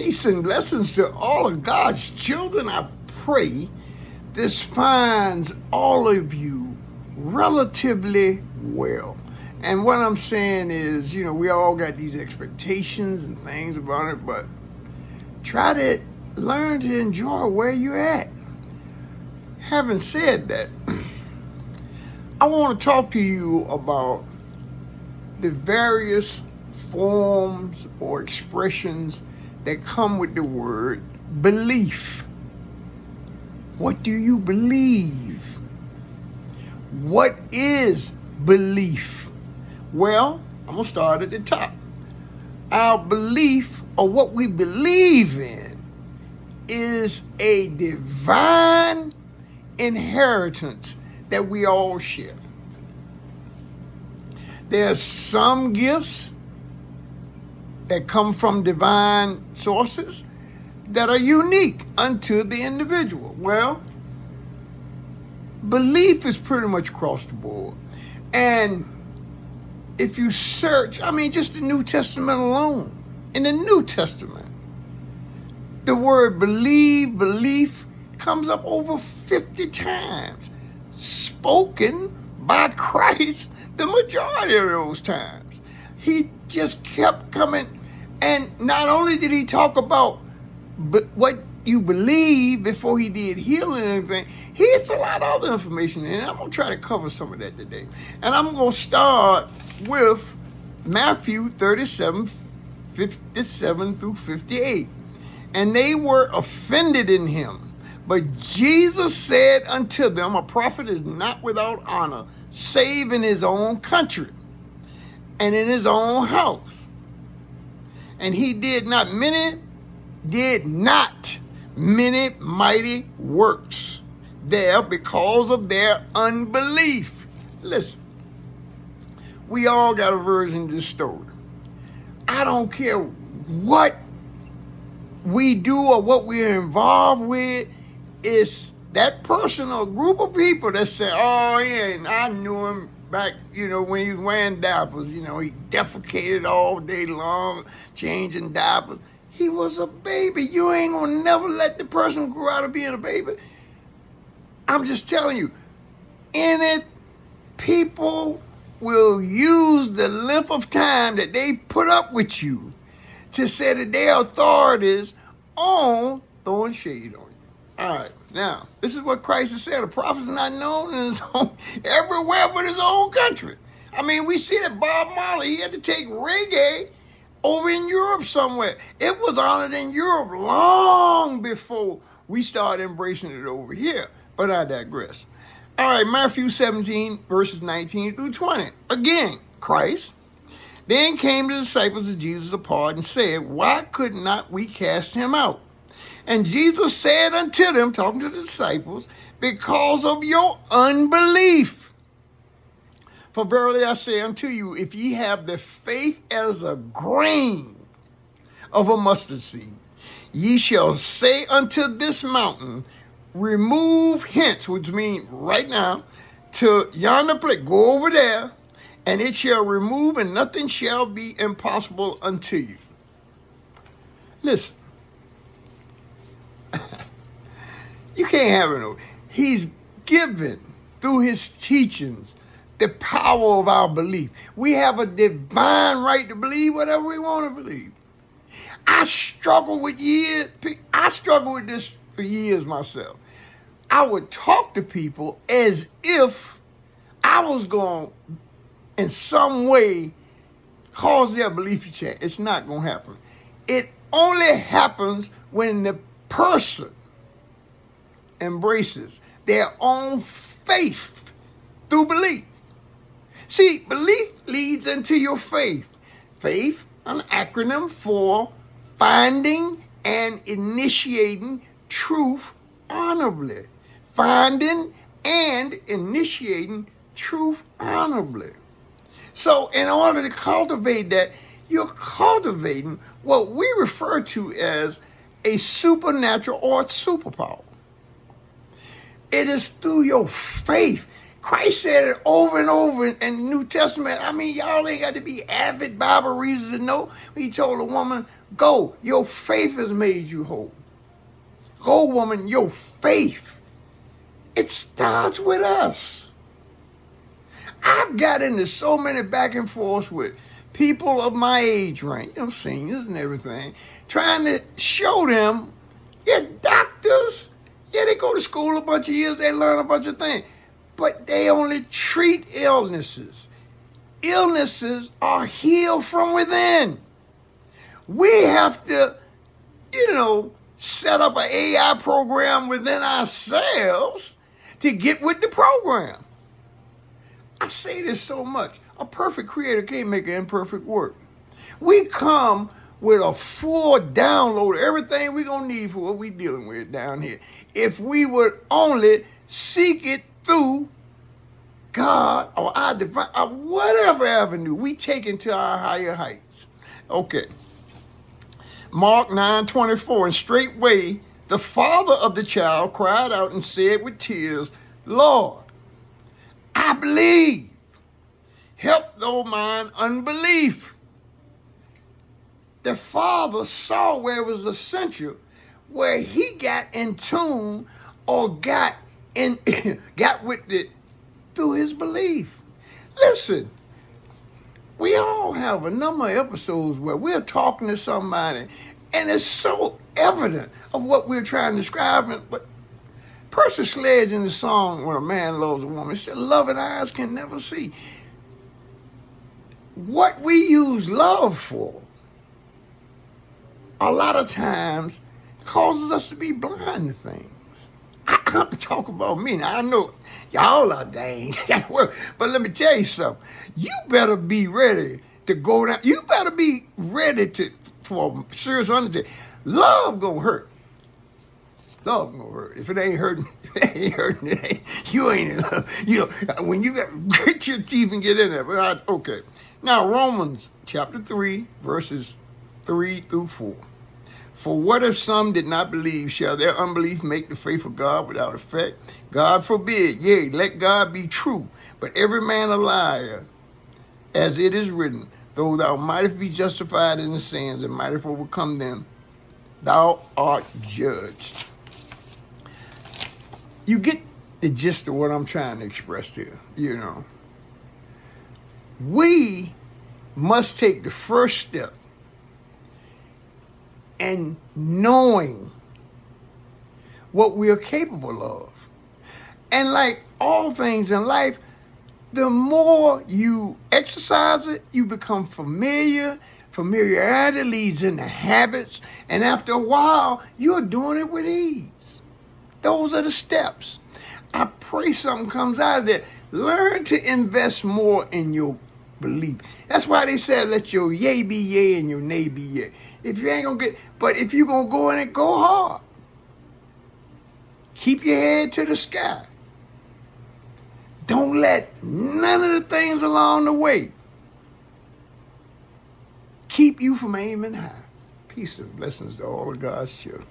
Peace and blessings to all of God's children. I pray this finds all of you relatively well. And what I'm saying is, we all got these expectations and things about it, but try to learn to enjoy where you're at. Having said that, I want to talk to you about the various forms or expressions that come with the word belief. What do you believe? What is belief? Well, I'm going to start at the top. Our belief, or what we believe in, is a divine inheritance that we all share. There's some gifts that come from divine sources that are unique unto the individual. Well, belief is pretty much across the board. And if you search, just the New Testament alone, in the New Testament, the word belief comes up over 50 times, spoken by Christ the majority of those times. He just kept coming. And not only did he talk about what you believe before he did healing and everything, he has a lot of other information in it. I'm going to try to cover some of that today. And I'm going to start with Matthew 37, 57 through 58. And they were offended in him. But Jesus said unto them, a prophet is not without honor, save in his own country and in his own house. And he did not many mighty works there because of their unbelief. Listen, we all got a version of this story. I don't care what we do or what we're involved with. It's that person or group of people that say, oh yeah, I knew him back, when he was wearing diapers, he defecated all day long, changing diapers. He was a baby. You ain't gonna never let the person grow out of being a baby. I'm just telling you, in it, people will use the length of time that they put up with you to say that their authorities on throwing shade on you. All right, now, this is what Christ has said. A prophet is not known in his own, everywhere but his own country. We see that Bob Marley, he had to take reggae over in Europe somewhere. It was honored in Europe long before we started embracing it over here. But I digress. All right, Matthew 17, verses 19 through 20. Again, Christ then came to the disciples of Jesus apart and said, why could not we cast him out? And Jesus said unto them, talking to the disciples, because of your unbelief. For verily I say unto you, if ye have the faith as a grain of a mustard seed, ye shall say unto this mountain, remove hence, which means right now, to yonder place, go over there, and it shall remove, and nothing shall be impossible unto you. Listen. You can't have it. He's given through his teachings the power of our belief. We have a divine right to believe whatever we want to believe. I struggle with this for years myself. I would talk to people as if I was going to, in some way, cause their belief to change. It's not going to happen. It only happens when the person embraces their own faith through belief. See, belief leads into your faith. Faith, an acronym for finding and initiating truth honorably. Finding and initiating truth honorably. So in order to cultivate that, you're cultivating what we refer to as a supernatural or a superpower. It is through your faith. Christ said it over and over in the New Testament. Y'all ain't got to be avid Bible readers to know. He told a woman Go. Your faith has made you whole. Go, woman, your faith. It starts with us. I've got into so many back and forths with people of my age range, seniors and everything, trying to show them, yeah, doctors, yeah, they go to school a bunch of years, they learn a bunch of things, but they only treat illnesses. Illnesses are healed from within. We have to, set up an AI program within ourselves to get with the program. I say this so much. A perfect creator can't make an imperfect work. We come with a full download of everything we're going to need for what we're dealing with down here. If we would only seek it through God or our divine, or whatever avenue we take into our higher heights. Okay. Mark 9:24, and straightway the father of the child cried out and said with tears, Lord, I believe. Help thou mine unbelief. The father saw where it was essential, where he got in tune or got with it through his belief. Listen, we all have a number of episodes where we're talking to somebody and it's so evident of what we're trying to describe. But Percy Sledge in the song, When a Man Loves a Woman, said, loving eyes can never see. What we use love for, a lot of times, causes us to be blind to things. I have to talk about me. Now, I know y'all are dang. But let me tell you something. You better be ready to go down. You better be ready for serious undertaking. Love gonna hurt. Love gonna hurt. If it ain't hurting, you ain't in love. When you got grit your teeth and get in there. But okay. Now, Romans chapter 3, verses 3 through 4. For what if some did not believe? Shall their unbelief make the faith of God without effect? God forbid. Yea, let God be true, but every man a liar, as it is written, though thou mightest be justified in the sins and mightest overcome them, thou art judged. You get the gist of what I'm trying to express here, We must take the first step and knowing what we are capable of. And like all things in life, the more you exercise it, you become familiar. Familiarity leads into habits. And after a while, you're doing it with ease. Those are the steps. I pray something comes out of that. Learn to invest more in your belief. That's why they said, let your yay be yay and your nay be yay. If you ain't gonna but if you're gonna go in it, go hard. Keep your head to the sky. Don't let none of the things along the way keep you from aiming high. Peace and blessings to all of God's children.